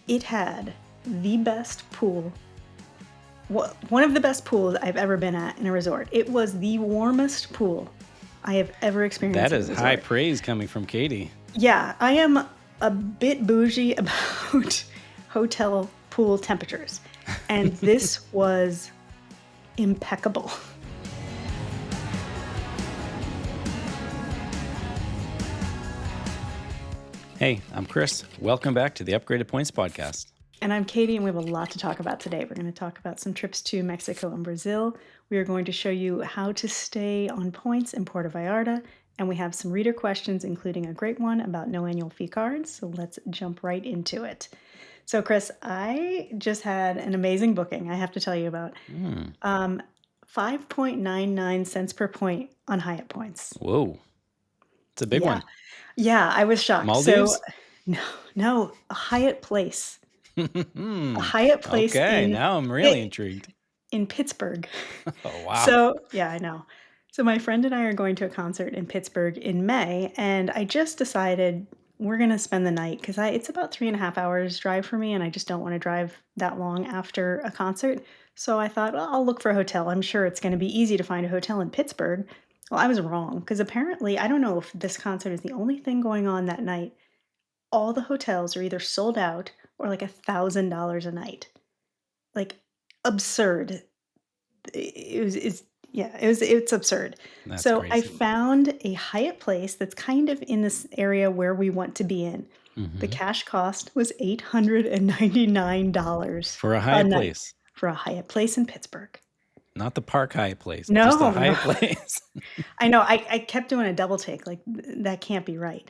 It had the best pool, one of the best pools I've ever been at in a resort. It was the warmest pool I have ever experienced That at a is high resort. praise coming from Katie. Yeah, I am a bit bougie about hotel pool temperatures, and this was impeccable. Hey, I'm Chris. Welcome back to the Upgraded Points podcast. And I'm Katie, and we have a lot to talk about today. We're going to talk about some trips to Mexico and Brazil. We are going to show you how to stay on points in Puerto Vallarta, and we have some reader questions, including a great one about no annual fee cards. So let's jump right into it. So, Chris, I just had an amazing booking I have to tell you about. 5.99 cents per point on Hyatt points. Whoa. It's a big Yeah. one. Yeah, I was shocked. Maldives? So, no, a Hyatt Place. A Hyatt Place Okay, now I'm really intrigued. in Pittsburgh. Oh, wow. So, yeah, I know. So my friend and I are going to a concert in Pittsburgh in May, and I just decided we're going to spend the night because it's about 3.5 hours drive for me, and I just don't want to drive that long after a concert. So I thought, well, I'll look for a hotel. I'm sure it's going to be easy to find a hotel in Pittsburgh. Well, I was wrong because apparently, I don't know if this concert is the only thing going on that night. All the hotels are either sold out or like $1,000 a night. Like absurd. It's absurd. That's So I crazy. found a Hyatt Place that's kind of in this area where we want to be in. The cash cost was $899 For a a Hyatt night Place. for a Hyatt Place in Pittsburgh. Not the Park Hyatt Place, No, just a no. Hyatt Place. I know. I kept doing a double take. Like that can't be right.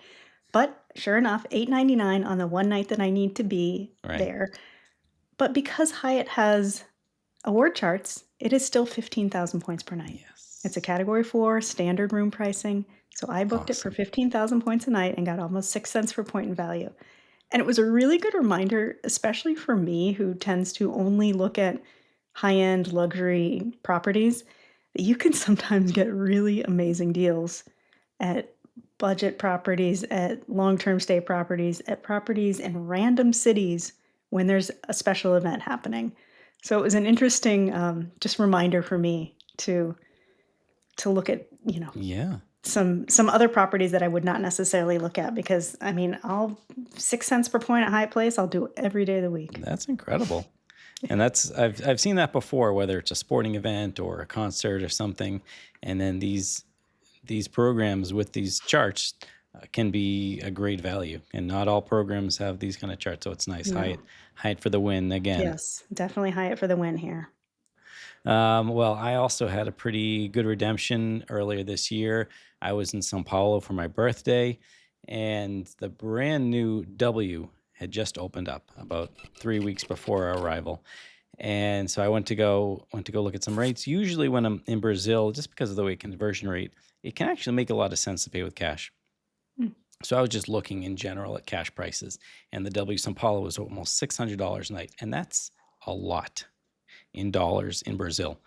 But sure enough, $899 on the one night that I need to be Right. there. But because Hyatt has award charts, it is still 15,000 points per night. Yes. It's a category 4 standard room pricing. So I booked it for 15,000 points a night and got almost 6 cents per point in value. And it was a really good reminder, especially for me who tends to only look at high-end luxury properties, that you can sometimes get really amazing deals at budget properties, at long-term stay properties, at properties in random cities when there's a special event happening. So it was an interesting just reminder for me to look at, Yeah. some other properties that I would not necessarily look at because I mean, I'll 6 cents per point at Hyatt Place, I'll do it every day of the week. That's incredible. And I've seen that before, whether it's a sporting event or a concert or something, and then these programs with these charts can be a great value. And not all programs have these kind of charts, so it's nice. No. Hyatt for the win again. Yes, definitely Hyatt for the win here. Well, I also had a pretty good redemption earlier this year. I was in São Paulo for my birthday, and the brand new W had just opened up about 3 weeks before our arrival. And so I went to go look at some rates. Usually when I'm in Brazil, just because of the way conversion rate, it can actually make a lot of sense to pay with cash. So I was just looking in general at cash prices, and the W São Paulo was almost $600 a night, and that's a lot in dollars in Brazil.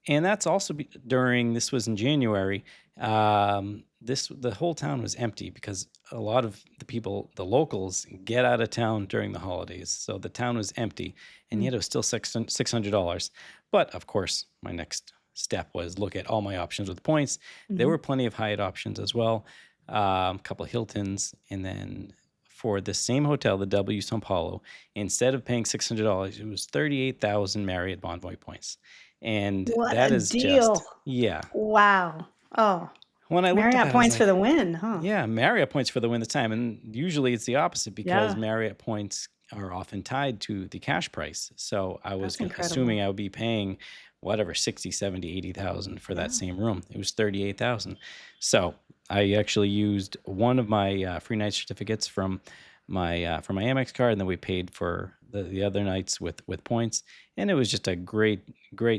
And that's also this was in January. The whole town was empty because a lot of the people, the locals, get out of town during the holidays. So the town was empty, and yet it was still $600. But of course, my next step was look at all my options with points. There were plenty of Hyatt options as well, a couple of Hiltons, and then for the same hotel, the W São Paulo, instead of paying $600, it was 38,000 Marriott Bonvoy points. And What that a is deal. just, yeah. Wow. Oh, When I looked at Marriott that, points for the win, huh? Yeah, Marriott points for the win this time. And usually it's the opposite because Yeah. Marriott points are often tied to the cash price. So I was That's incredible. assuming I would be paying whatever, 60, 70, 80,000 for that same room. It was 38,000. So I actually used one of my free night certificates from my Amex card, and then we paid for the other nights with points. And it was just a great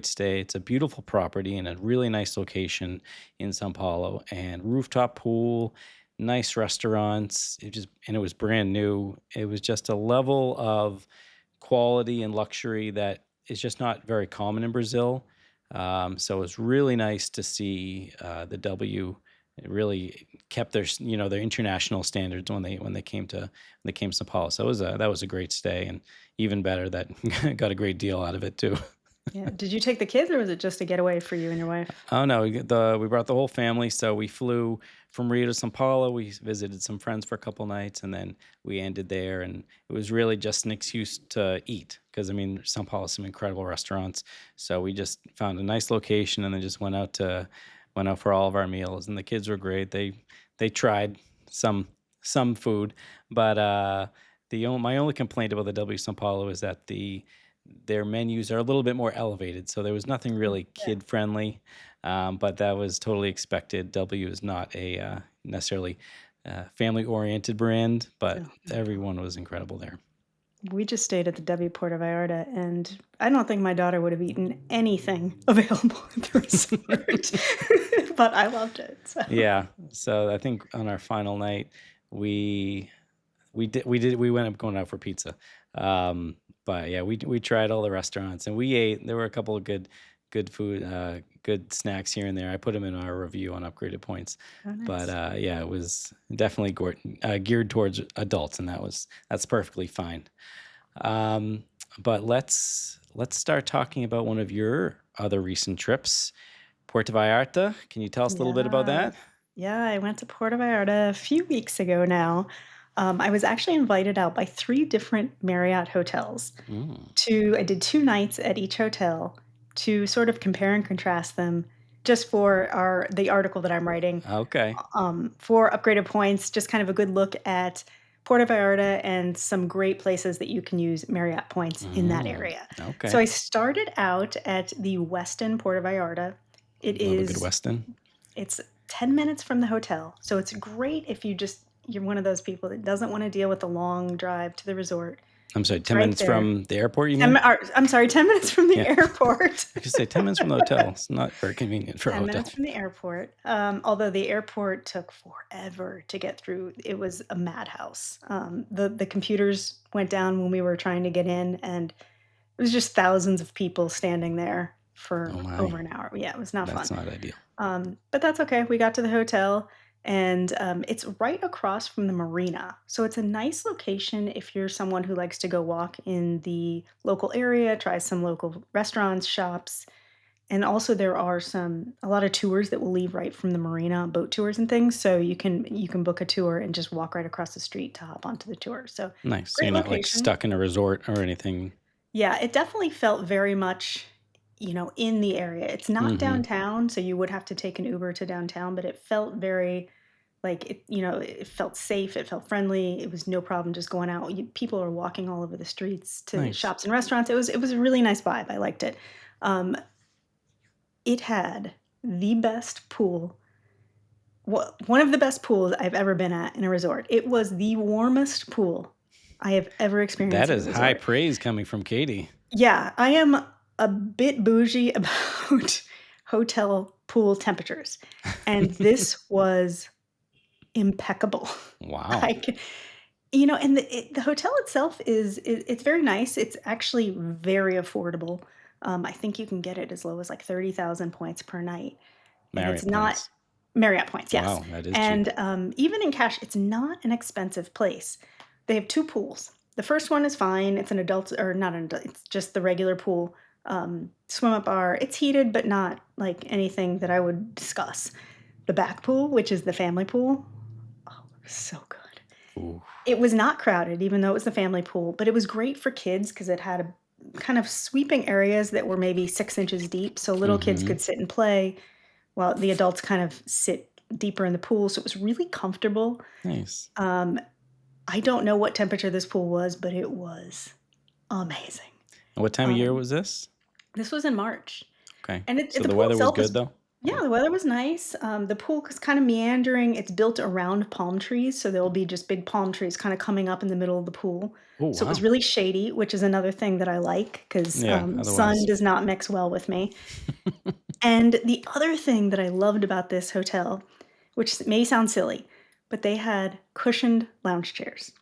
stay. It's a beautiful property in a really nice location in São Paulo, and rooftop pool, nice restaurants. It was brand new. It was just a level of quality and luxury that is just not very common in Brazil. So it was really nice to see the W it really kept their international standards when they came to Sao Paulo. So that was a great stay, and even better that got a great deal out of it too. Yeah. Did you take the kids or was it just a getaway for you and your wife? Oh no, we brought the whole family. So we flew from Rio to São Paulo. We visited some friends for a couple nights, and then we ended there. And it was really just an excuse to eat because I mean, São Paulo has some incredible restaurants. So we just found a nice location and then just went out for all of our meals. And the kids were great. They tried some some food, but my only complaint about the W São Paulo is that their menus are a little bit more elevated, so there was nothing Oh, really yeah. kid friendly, but that was totally expected. W is not a necessarily family oriented brand, but No, not at all. everyone was incredible there. We just stayed at the W Puerto Vallarta, and I don't think my daughter would have eaten anything available at the resort, but I loved it. So Yeah, so I think on our final night, we we went up going out for pizza. But yeah, we tried all the restaurants and we ate. There were a couple of good food, good snacks here and there. I put them in our review on upgraded points. oh, But nice. yeah, it was definitely geared towards adults, and that's perfectly fine. Um, but let's start talking about one of your other recent trips, Puerto Vallarta. Can you tell us a little bit about Yeah. that? Yeah, I went to Puerto Vallarta a few weeks ago now. I was actually invited out by 3 different Marriott hotels Mm, I did 2 nights at each hotel to sort of compare and contrast them just for the article that I'm writing, okay. for upgraded points, just kind of a good look at Puerto Vallarta and some great places that you can use Marriott points in that Mm, area. So okay. I started out at the Westin Puerto Vallarta. It Love a good is Weston. it's 10 minutes from the hotel, so it's great if you're one of those people that doesn't wanna deal with the long drive to the resort. I'm sorry, It's 10 right minutes there. from the airport, you mean? I'm sorry, 10 minutes from the Yeah. airport. I could say 10 minutes from the hotel. It's not very convenient for a 10 hotel. minutes from the airport, although the airport took forever to get through. It was a madhouse. The computers went down when we were trying to get in, and it was just thousands of people standing there Oh for my, over an hour. Yeah, it was not that's fun. not ideal. But that's okay. We got to the hotel, and it's right across from the marina. So it's a nice location if you're someone who likes to go walk in the local area, try some local restaurants, shops. And also there are a lot of tours that will leave right from the marina, boat tours and things. So you can book a tour and just walk right across the street to hop onto the tour. So Nice. So you're great not like location. stuck in a resort or anything. Yeah, it definitely felt very much, in the area. It's not Hmm. downtown, so you would have to take an Uber to downtown, but it felt very like it felt safe, it felt friendly. It was no problem just going out. People are walking all over the streets to Nice. shops and restaurants. It was a really nice vibe. I liked it. Um, it had the best pool. One of the best pools I've ever been at in a resort. It was the warmest pool I have ever That experienced at a is high resort. praise coming from Katie. Yeah, I am a bit bougie about hotel pool temperatures, and this was impeccable. Wow. I c and the hotel itself it's very nice. It's actually very affordable. I think you can get it as low as, like, 30,000 points per night, and it's Marriott not points. Marriott points, yes. Wow, that is cheap. And, even in cash, it's not an expensive place. They have 2 pools. The first one is fine, it's an adult or not an adult, it's just the regular pool, swim up bar. It's heated, but not, like, anything that I would discuss. The back pool, which is the family pool, oh, it was so good. Ooh, It was not crowded, even though it was the family pool, but it was great for kids because it had a kind of sweeping areas that were maybe 6 inches deep, so little kids mhm. could sit and play, while the adults kind of sit deeper in the pool, so it was really comfortable. Nice. Um, I don't know what temperature this pool was, but it was amazing. And what time of year Um, was this? this was in March, Okay. and So the the pool weather was itself good is though? yeah, Or the weather was nice. The pool is kind of meandering. It's built around palm trees, so there will be just big palm trees kind of coming up in the middle of the pool. oh, So it was wow. really shady, which is another thing that I like because Yeah, sun otherwise. does not mix well with me. And the other thing that I loved about this hotel, which may sound silly, but they had cushioned lounge chairs.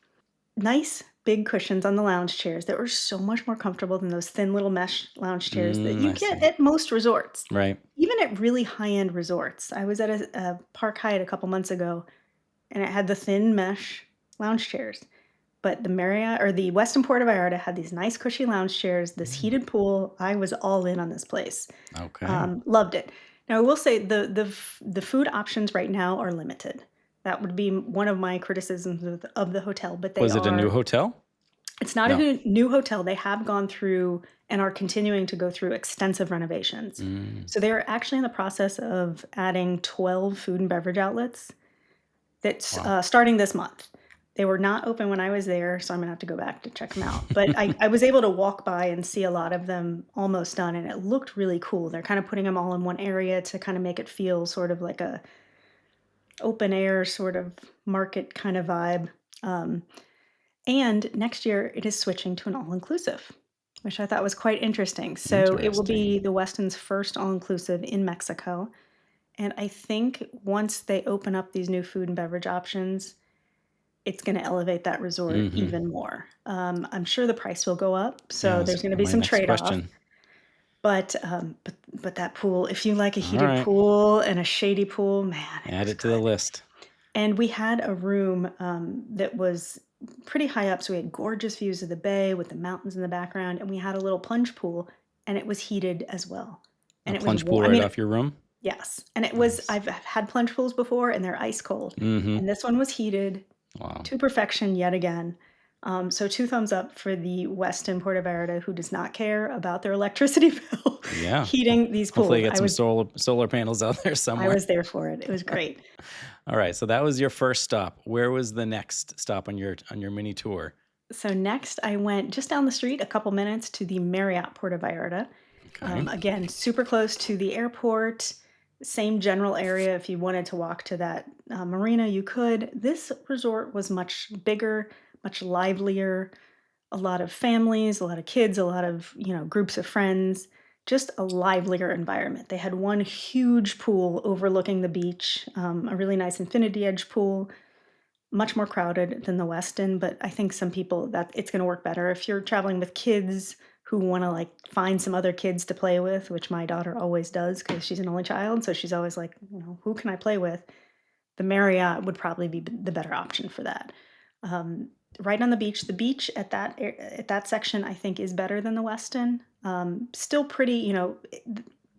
Nice, big cushions on the lounge chairs that were so much more comfortable than those thin little mesh lounge chairs that Mm, you I get see. at most resorts, Right. even at really high-end resorts. I was at a Park Hyatt a couple months ago, and it had the thin mesh lounge chairs, but the Marriott or the Westin Puerto Vallarta had these nice cushy lounge chairs, this Mm, heated pool. I was all in on this place. okay. Loved it. Now, I will say the food options right now are limited. That would be one of my criticisms of the hotel, but they Was it a new are hotel? it's not a No. new hotel. They have gone through and are continuing to go through extensive renovations. Mm, So they're actually in the process of adding 12 food and beverage outlets that's, wow. starting this month. They were not open when I was there, so I'm gonna have to go back to check them out. But I was able to walk by and see a lot of them almost done, and it looked really cool. They're kinda putting them all in one area to kinda make it feel sort of like a open air sort of market kinda vibe. Um, and next year, it is switching to an all-inclusive, which I thought was quite interesting. So it will Interesting. be the Westin's first all-inclusive in Mexico, and I think once they open up these new food and beverage options, it's gonna elevate that resort Mhm. even more. I'm sure the price will go up, Yeah, so that's there's gonna be my some next trade-off, question. but that pool, if you like a heated Alright. pool and a shady pool, man, it Add was it to the good. list. And we had a room, that was pretty high up, so we had gorgeous views of the bay with the mountains in the background, and we had a little plunge pool, and it was heated as well, A and it was plunge pool warm. I right mean, off your room? yes, and it was Nice. I've had plunge pools before, and they're ice cold, Mhm. and this one was heated Wow. to perfection yet again. So 2 thumbs up for the Westin Puerto Vallarta, who does not care about their electricity bill Yeah. heating these Hopefully pools. you get some solar panels out there I somewhere. was there for it. It was great. Alright, so that was your first stop. Where was the next stop on your mini tour? So next, I went just down the street a couple minutes to the Marriott Puerto Vallarta. Okay. Again, super close to the airport, same general area. If you wanted to walk to that marina, you could. This resort was much bigger, much livelier, a lot of families, a lot of kids, a lot of, groups of friends, just a livelier environment. They had one huge pool overlooking the beach, a really nice infinity edge pool, much more crowded than the Westin, but I think some people that it's gonna work better if you're traveling with kids who wanna, like, find some other kids to play with, which my daughter always does because she's an only child, so she's always like, "Who can I play with?" The Marriott would probably be the better option for that. Um, right on the beach. The beach at that section, I think, is better than the Westin. Still pretty,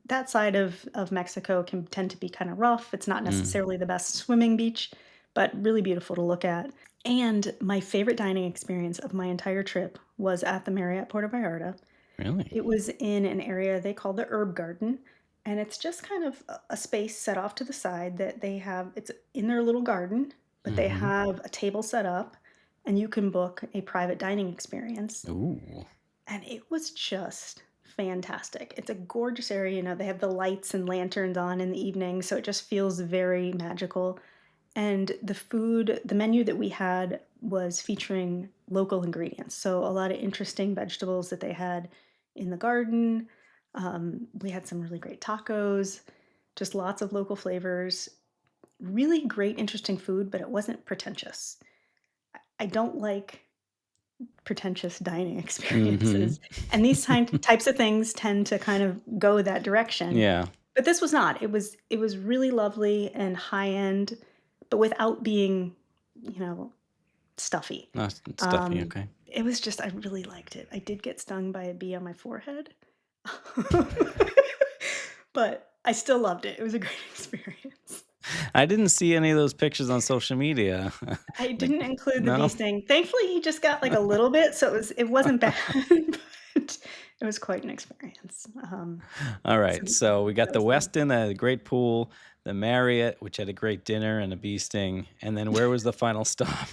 that side of Mexico can tend to be kind of rough. It's not Mm, necessarily the best swimming beach, but really beautiful to look at. And my favorite dining experience of my entire trip was at the Marriott Puerto Vallarta. really? It was in an area they call the herb garden, and it's just kind of a space set off to the side that they have it's in their little garden, but they Mhm. have a table set up, and you can book a private dining experience, Ooh. and it was just fantastic. It's a gorgeous area, they have the lights and lanterns on in the evening, so it just feels very magical, and the menu that we had was featuring local ingredients. So a lot of interesting vegetables that they had in the garden. We had some really great tacos, just lots of local flavors. Really great, interesting food, but it wasn't pretentious. I don't like pretentious dining Mhm. experiences. And these types of things tend to kind of go that direction. Yeah. But this was not. It was really lovely and high end, but without being, you know, stuffy. Not stuffy, Um, okay. it was just I really liked it. I did get stung by a bee on my forehead. But I still loved it. It was a great experience. I didn't see any of those pictures on social media. I Like didn't include the bee no? sting. Thankfully, he just got, like, a little bit, so it wasn't bad, but it was quite an experience. So Alright, so we got that the was fun. Westin that had a great pool, the Marriott, which had a great dinner and a bee sting, and then where was the final stop?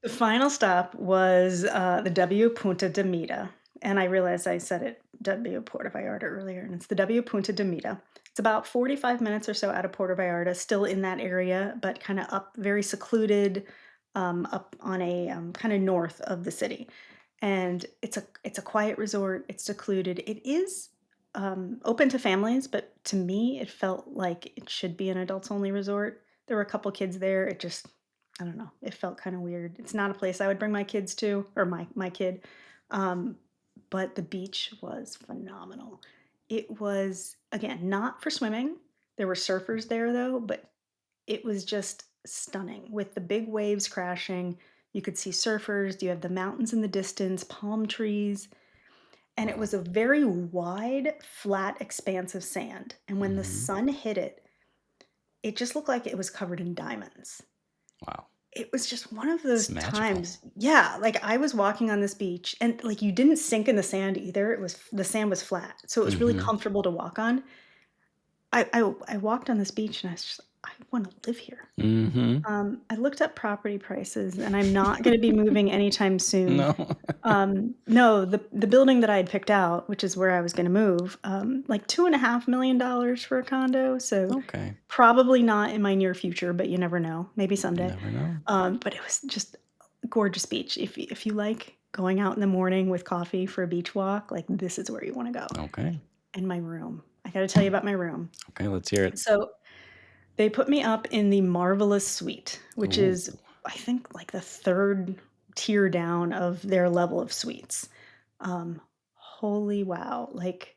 The final stop was, the W Punta de Mita, and I realized I said it W Puerto Vallarta earlier, and it's the W Punta de Mita. It's about 45 minutes or so out of Puerto Vallarta, still in that area, but kinda up very secluded, up on a, kinda north of the city, and it's a quiet resort, it's secluded. It is, open to families, but to me, it felt like it should be an adults only resort. There were a couple kids there, it just I don't know, it felt kinda weird. It's not a place I would bring my kids to, or my kid, um, but the beach was phenomenal. It was, again, not for swimming. There were surfers there, though, but it was just stunning with the big waves crashing. You could see surfers, you have the mountains in the distance, palm trees, and it Wow. was a very wide, flat expanse of sand, and when the Hmm. sun hit it, it just looked like it was covered in diamonds. Wow. It was just one of It's those magical. times, yeah, like, I was walking on this beach and, like, you didn't sink in the sand either, the sand was flat, so it was really Hmm. comfortable to walk on. I walked on this beach and I was just, "I wanna live here." Hmm. I looked up property prices, and I'm not gonna be moving anytime soon. No. No, the building that I had picked out, which is where I was gonna move, like $2.5 million for a condo, so Okay. probably not in my near future, but you never know, maybe You someday. never know. But it was just a gorgeous beach. If you like going out in the morning with coffee for a beach walk, like, this is where you wanna go. Okay. And my room. I gotta tell you about my room. Okay. Let's hear it. So they put me up in the Marvelous Suite, which Ooh. is, I think, like the 3rd tier down of their level of suites. Holy wow, like,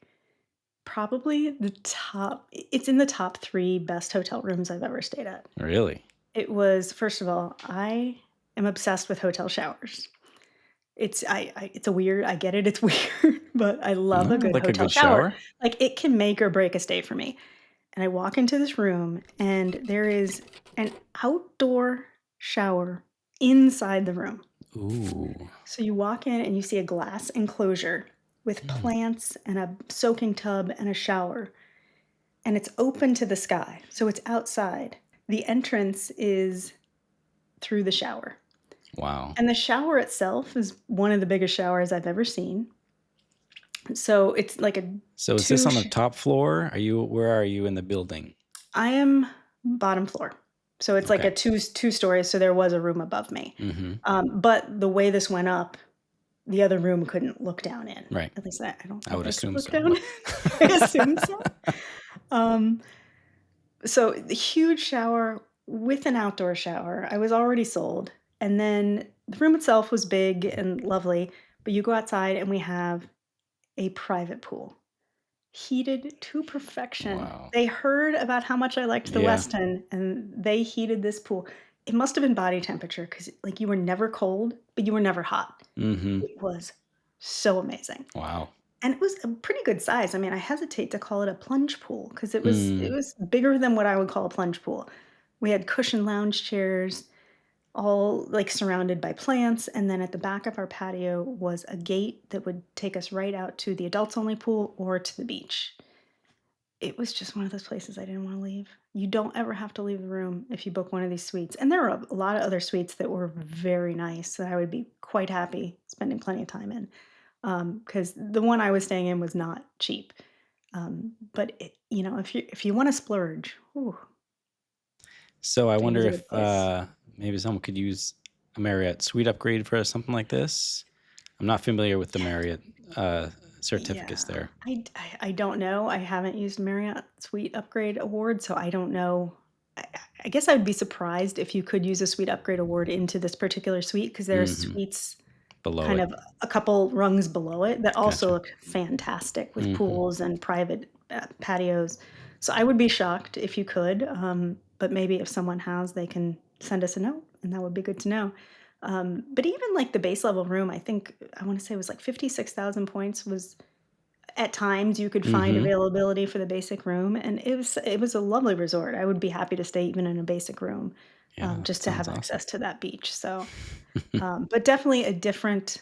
probably it's in the top 3 best hotel rooms I've ever stayed at. Really? It was, first of all, I am obsessed with hotel showers. It's a weird, I get it, it's weird, but I love a No, good like a hotel good shower. shower. Like, it can make or break a stay for me. And I walk into this room, and there is an outdoor shower inside the room. Ooh. So you walk in and you see a glass enclosure with Mm. plants and a soaking tub and a shower, and it's open to the sky. So it's outside. The entrance is through the shower. Wow. And the shower itself is one of the biggest showers I've ever seen. So it's like a So is this two on the sh top floor? Where are you in the building? I am bottom floor. So it's like Okay. a two stories, so there was a room above me. Mhm. But the way this went up, the other room couldn't look down in. Right. At least I don't I think would I could assume look so, down. but I assume so. Um, so the huge shower with an outdoor shower. I was already sold. And then the room itself was big and lovely, but you go outside and we have a private pool. Heated to perfection. wow. They heard about how much I liked the Yeah. Westin, and they heated this pool. It must have been body temperature because, like, you were never cold, but you were never hot. Mhm. It was so amazing, Wow. and it was a pretty good size. I mean, I hesitate to call it a plunge pool because it Mm. was bigger than what I would call a plunge pool. We had cushioned lounge chairs, all, like, surrounded by plants, and then at the back of our patio was a gate that would take us right out to the adults only pool or to the beach. It was just one of those places I didn't wanna leave. You don't ever have to leave the room if you book one of these suites, and there are a lot of other suites that were very nice that I would be quite happy spending plenty of time in, because the one I was staying in was not cheap, but if you wanna splurge, ooh, So I it was wonder a good if, place. maybe someone could use a Marriott suite upgrade for something like this? I'm not familiar with the Yeah. Marriott, uh, certificates Yeah, there. I don't know. I haven't used Marriott Suite Upgrade Award, so I don't know. I guess I would be surprised if you could use a Suite Upgrade Award into this particular suite because there are Mhm. suites Below kind it. of a couple rungs below it that also Gotcha. look fantastic with Mhm. pools and private, patios. So I would be shocked if you could, but maybe if someone has, they can send us a note, and that would be good to know. But even, like, the base level room, I think I wanna say it was, like, 56,000 points was at times, you could find Mhm. availability for the basic room, and it was a lovely resort. I would be happy to stay even in a basic room, Yeah, just to sounds have awesome. access to that beach, so, but definitely a different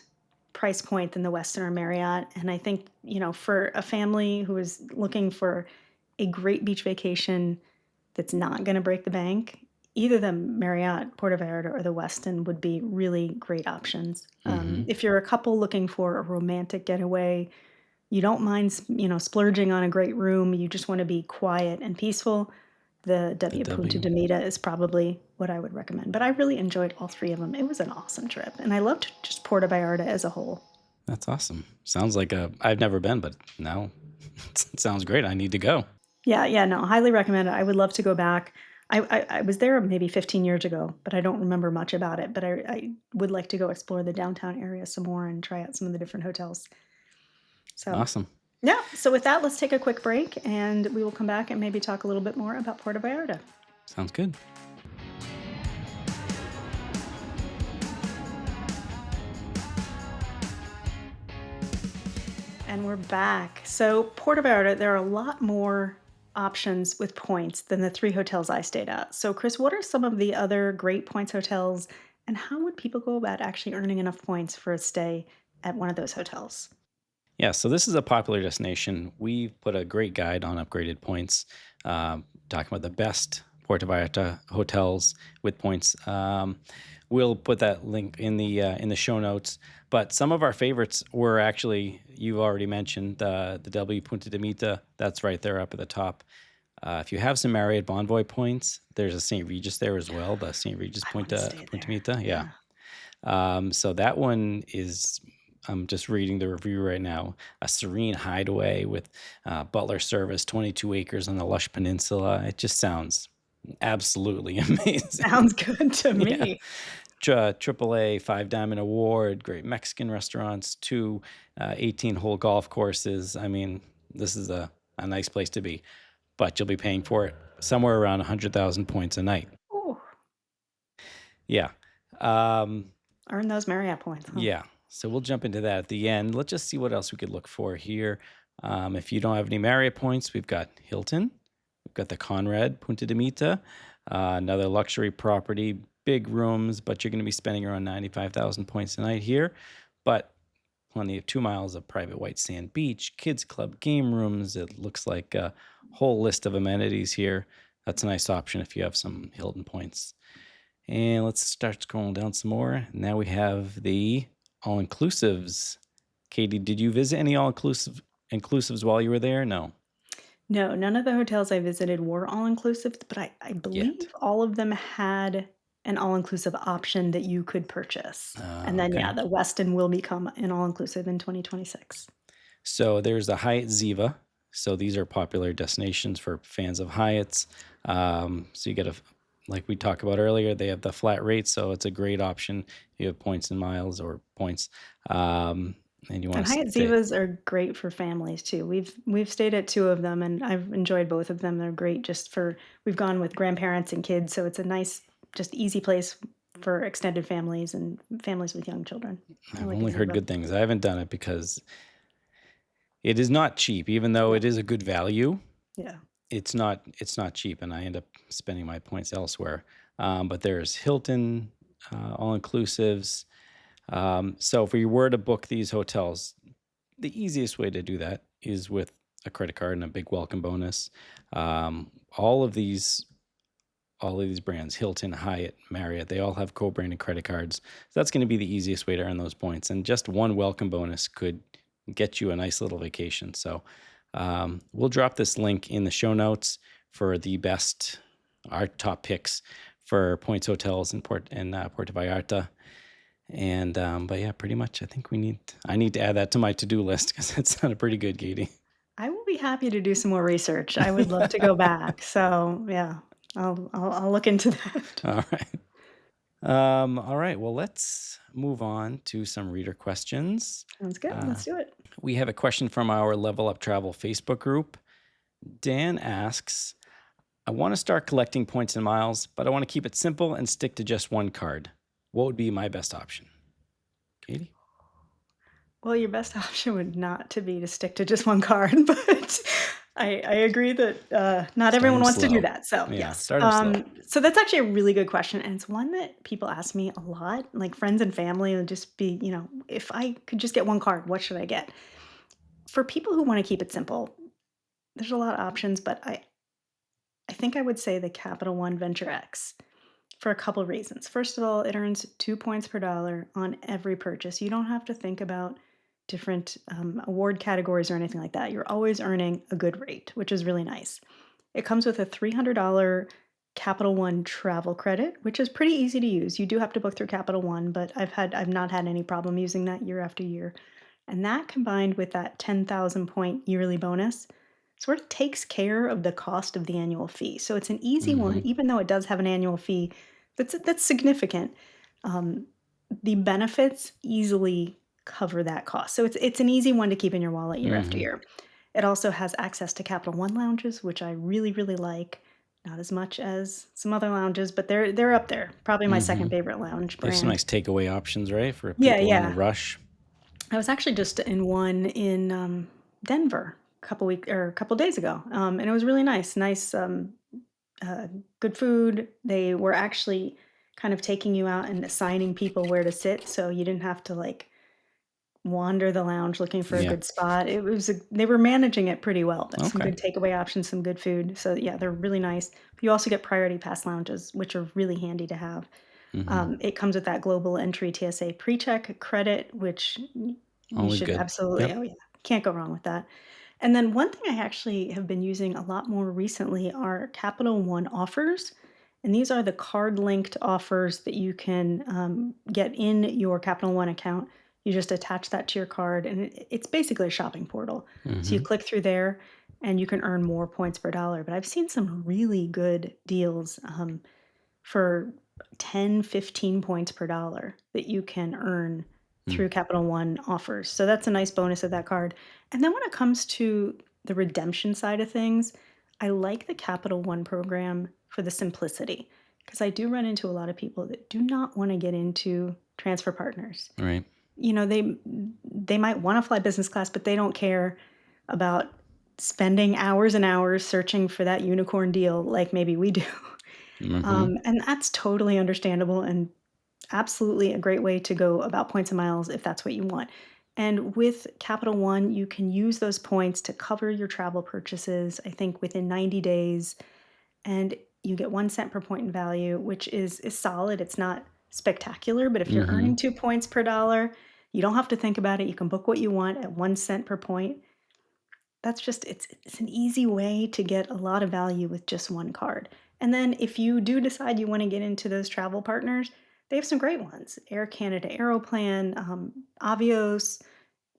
price point than the Westin or Marriott, and I think, for a family who is looking for a great beach vacation that's not gonna break the bank, either the Marriott, Puerto Vallarta, or the Westin would be really great options. Mhm. If you're a couple looking for a romantic getaway, you don't mind splurging on a great room, you just wanna be quiet and peaceful, the The W Punta W. de Mita is probably what I would recommend, but I really enjoyed all 3 of them. It was an awesome trip, and I loved just Puerto Vallarta as a whole. That's awesome. Sounds like a I've never been, but now it sounds great. I need to go. Yeah, yeah, no, highly recommend it. I would love to go back. I was there maybe 15 years ago, but I don't remember much about it, but I would like to go explore the downtown area some more and try out some of the different hotels. So, Awesome. yeah, so with that, let's take a quick break, and we will come back and maybe talk a little bit more about Puerto Vallarta. Sounds good. And we're back. So, Puerto Vallarta, there are a lot more options with points than the 3 hotels I stayed at. So, Chris, what are some of the other great points hotels, and how would people go about actually earning enough points for a stay at one of those hotels? Yeah, so this is a popular destination. We've put a great guide on upgraded points, talking about the best Puerto Vallarta hotels with points. We'll put that link in the show notes. But some of our favorites were actually you already mentioned the W Punta de Mita. That's right there up at the top. If you have some Marriott Bonvoy points, there's a St. Regis there as well. The St. Regis I wanna stay Punta there. Mita, yeah. Yeah. So that one is, I'm just reading the review right now. A serene hideaway with butler service, 22 acres on the lush peninsula. It just sounds absolutely amazing. Sounds good to Yeah. me. AAA 5 Diamond Award, great Mexican restaurants, two 18-hole golf courses. I mean, this is a nice place to be, but you'll be paying for it somewhere around 100,000 points a night. Ooh, Yeah. Um, earn those Marriott points, huh? Yeah. So we'll jump into that at the end. Let's just see what else we could look for here. If you don't have any Marriott points, we've got Hilton. We've got the Conrad Punta de Mita, another luxury property, big rooms, but you're going to be spending around 95,000 points a night here. But plenty of 2 miles of private white sand beach, kids club, game rooms. It looks like a whole list of amenities here. That's a nice option if you have some Hilton points. And let's start scrolling down some more. Now we have the all inclusives. Katie, did you visit any all inclusives while you were there? No, No, none of the hotels I visited were all-inclusive, but I yet. believe all of them had an all-inclusive option that you could purchase. And then, yeah, Okay. the Westin will become an all-inclusive in 2026. So there's the Hyatt Ziva. So these are popular destinations for fans of Hyatts. So you get like we talked about earlier, they have the flat rate. So it's a great option. You have points and miles or points. And you And want to Hyatt stay. Zivas are great for families too. We've stayed at 2 of them, and I've enjoyed both of them. They're great just for we've gone with grandparents and kids, so it's a nice, just easy place for extended families and families with young children. I I've like a only heard Ziva. good things. I haven't done it because it is not cheap, even though No. it is a good value. Yeah. It's not cheap, and I end up spending my points elsewhere. But there's Hilton, all inclusives. So if we were to book these hotels, the easiest way to do that is with a credit card and a big welcome bonus. Um, all of these all of these brands, Hilton, Hyatt, Marriott, they all have co-branded credit cards. So that's going to be the easiest way to earn those points. And just one welcome bonus could get you a nice little vacation. So we'll drop this link in the show notes for our top picks for points hotels in Puerto Vallarta. And but yeah, pretty much I need to add that to my to-do list because it sounded pretty good, Katie. I will be happy to do some more research. I would love to go back. So, yeah, I'll look into that. All right. All right. Well, let's move on to some reader questions. Sounds good. Uh, Let's do it. we have a question from our Level Up Travel Facebook group. Dan asks, I want to start collecting points and miles, but I want to keep it simple and stick to just one card. What would be my best option? Katie? Well, your best option would not to be to stick to just one card, but I agree that not Start everyone them wants to do slow. that. So Yeah, yes, start them slow. so that's actually a really good question, and it's one that people ask me a lot. Like friends and family would just be, if I could just get one card, what should I get? For people who want to keep it simple, there's a lot of options, but I think I would say the Capital One Venture X for a couple reasons. First of all, it earns 2 points per dollar on every purchase. You don't have to think about different award categories or anything like that. You're always earning a good rate, which is really nice. It comes with a $300 Capital One travel credit, which is pretty easy to use. You do have to book through Capital One, but I've not had any problem using that year after year. And that combined with that 10,000 point yearly bonus, sort of takes care of the cost of the annual fee. So it's an easy one, Hmm. even though it does have an annual fee that's significant. Um, the benefits easily cover that cost. So it's an easy one to keep in your wallet year after Hmm. year. It also has access to Capital One lounges, which I really, really like. Not as much as some other lounges, but they're up there. Probably my Hmm. second favorite lounge They have some brand. nice takeaway options, right, for Yeah, people in a yeah. rush. I was actually just in one in, Denver a couple days ago, and it was really nice. Nice, uh, good food. They were actually kind of taking you out and assigning people where to sit, so you didn't have to, like, wander the lounge looking for a Yeah. good spot. It was a They were managing it pretty well, but some Okay. good takeaway options, some good food. So, yeah, they're really nice. You also get priority pass lounges, which are really handy to have. Hmm. It comes with that global entry TSA PreCheck credit, which you Always should good. absolutely, Yep. oh, yeah, can't go wrong with that. And then one thing I actually have been using a lot more recently are Capital One offers. And these are the card linked offers that you can get in your Capital One account. You just attach that to your card, and it's basically a shopping portal. So you Hmm. click through there and you can earn more points per dollar. But I've seen some really good deals for 10, 15 points per dollar that you can earn through Capital One offers. So that's a nice bonus of that card. And then when it comes to the redemption side of things, I like the Capital One program for the simplicity because I do run into a lot of people that do not want to get into transfer partners. Right. You know, they might want to fly business class, but they don't care about spending hours and hours searching for that unicorn deal like maybe we do. Hmm. And that's totally understandable and absolutely a great way to go about points and miles if that's what you want. And with Capital One, you can use those points to cover your travel purchases, I think within 90 days. And you get 1 cent per point in value, which is solid. It's not spectacular, but if you're Hmm. earning 2 points per dollar, you don't have to think about it. You can book what you want at 1 cent per point. That's just it's an easy way to get a lot of value with just one card. And then if you do decide you wanna get into those travel partners, they have some great ones. Air Canada Aeroplan, Avios,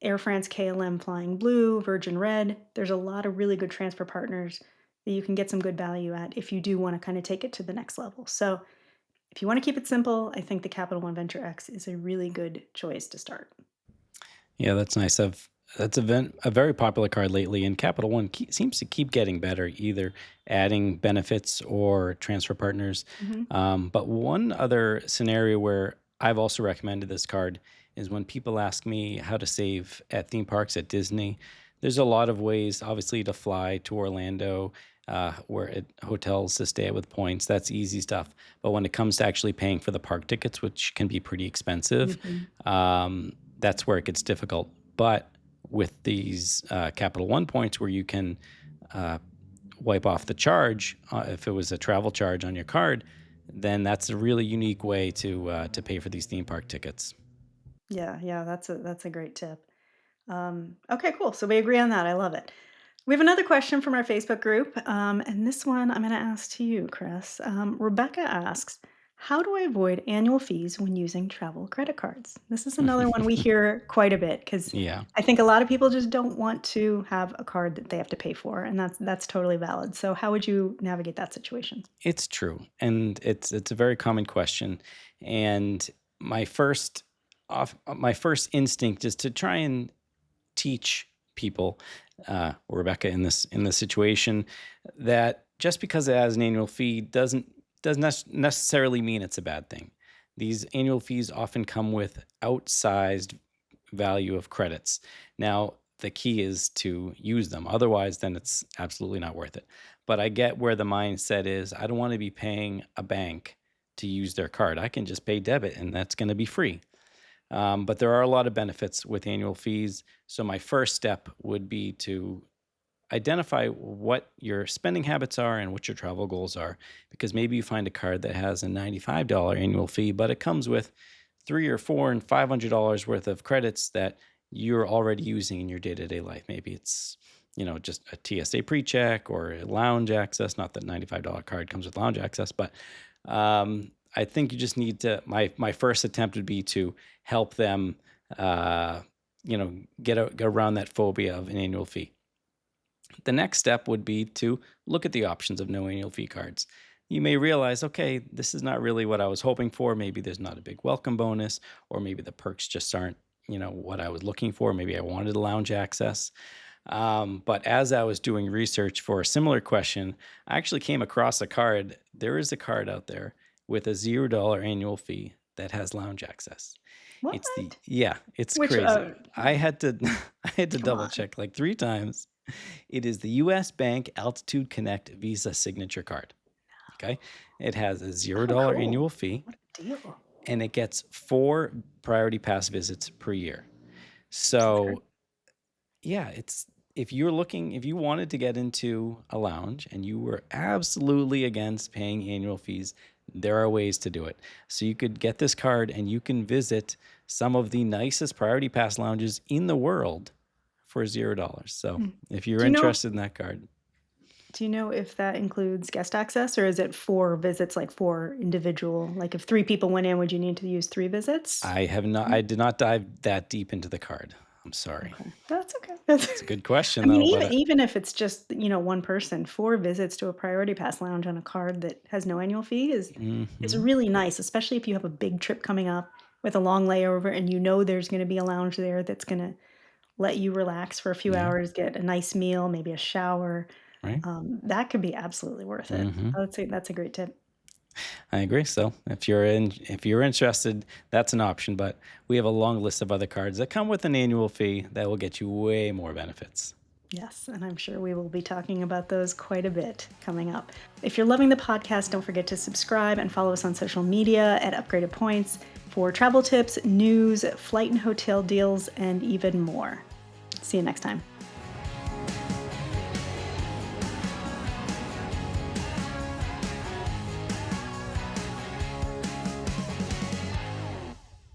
Air France KLM Flying Blue, Virgin Red. There's a lot of really good transfer partners that you can get some good value at if you do wanna kinda take it to the next level. So, if you wanna keep it simple, I think the Capital One Venture X is a really good choice to start. Yeah, that's nice. A very popular card lately, and Capital One seems to keep getting better, either adding benefits or transfer partners. Mhm. But one other scenario where I've also recommended this card is when people ask me how to save at theme parks at Disney. There's a lot of ways, obviously, to fly to Orlando, where hotels to stay at with points. That's easy stuff. But when it comes to actually paying for the park tickets, which can be pretty expensive, Mhm. that's where it gets difficult. But with these Capital One points, where you can uh, wipe off the charge if it was a travel charge on your card, then that's a really unique way to pay for these theme park tickets. Yeah, yeah, that's a great tip. Okay, cool. So we agree on that. I love it. We have another question from our Facebook group, and this one I'm going to ask to you, Chris. Rebecca asks, "How do I avoid annual fees when using travel credit cards?" This is another one we hear quite a bit because Yeah, I think a lot of people just don't want to have a card that they have to pay for, and that's totally valid. So, how would you navigate that situation? it's true, and it's a very common question. And my first my first instinct is to try and teach people, Rebecca, in this situation, that just because it has an annual fee doesn't necessarily mean it's a bad thing. These annual fees often come with outsized value of credits. Now, the key is to use them. Otherwise, then it's absolutely not worth it. But I get where the mindset is. I don't want to be paying a bank to use their card. I can just pay debit, and that's going to be free. But there are a lot of benefits with annual fees. So my first step would be to identify what your spending habits are and what your travel goals are. Because maybe you find a card that has a $95 annual fee, but it comes with three or four and $500 worth of credits that you're already using in your day-to-day life. Maybe it's, just a TSA pre-check or a lounge access. Not that $95 card comes with lounge access, but I think you just need to. My first attempt would be to help them, uh, get around that phobia of an annual fee. The next step would be to look at the options of no annual fee cards. You may realize, okay, this is not really what I was hoping for. Maybe there's not a big welcome bonus, or maybe the perks just aren't, what I was looking for. Maybe I wanted a lounge access. But as I was doing research for a similar question, I actually came across a card. There is a card out there with a $0 annual fee that has lounge access. It's the What? Yeah, it's Which, crazy. I had to I had to come double on. check like 3 times. It is the US Bank Altitude Connect Visa Signature Card. Okay. It has a Oh, $0 cool. annual fee, What a deal. and it gets 4 priority pass visits per year. That's great. So, yeah, if you wanted to get into a lounge and you were absolutely against paying annual fees, there are ways to do it. So you could get this card and you can visit some of the nicest priority pass lounges in the world for $0. So Mm. if you're Do you know interested in that card, do you know if that includes guest access, or is it 4 visits, like 4 individual like, if 3 people went in, would you need to use 3 visits? I did not dive that deep into the card. I'm sorry. Okay, that's okay. That's It's a good question I mean, though, even but even if it's just, 1 person, 4 visits to a priority pass lounge on a card that has no annual fee is mhm. really nice, especially if you have a big trip coming up with a long layover and you know there's gonna be a lounge there that's gonna let you relax for a few Yeah, hours, get a nice meal, maybe a shower. right? That could be absolutely worth it. Mhm. That's a great tip. I agree. So if you're interested, that's an option, but we have a long list of other cards that come with an annual fee that will get you way more benefits. Yes, and I'm sure we will be talking about those quite a bit coming up. If you're loving the podcast, don't forget to subscribe and follow us on social media at Upgraded Points for travel tips, news, flight and hotel deals, and even more. See you next time.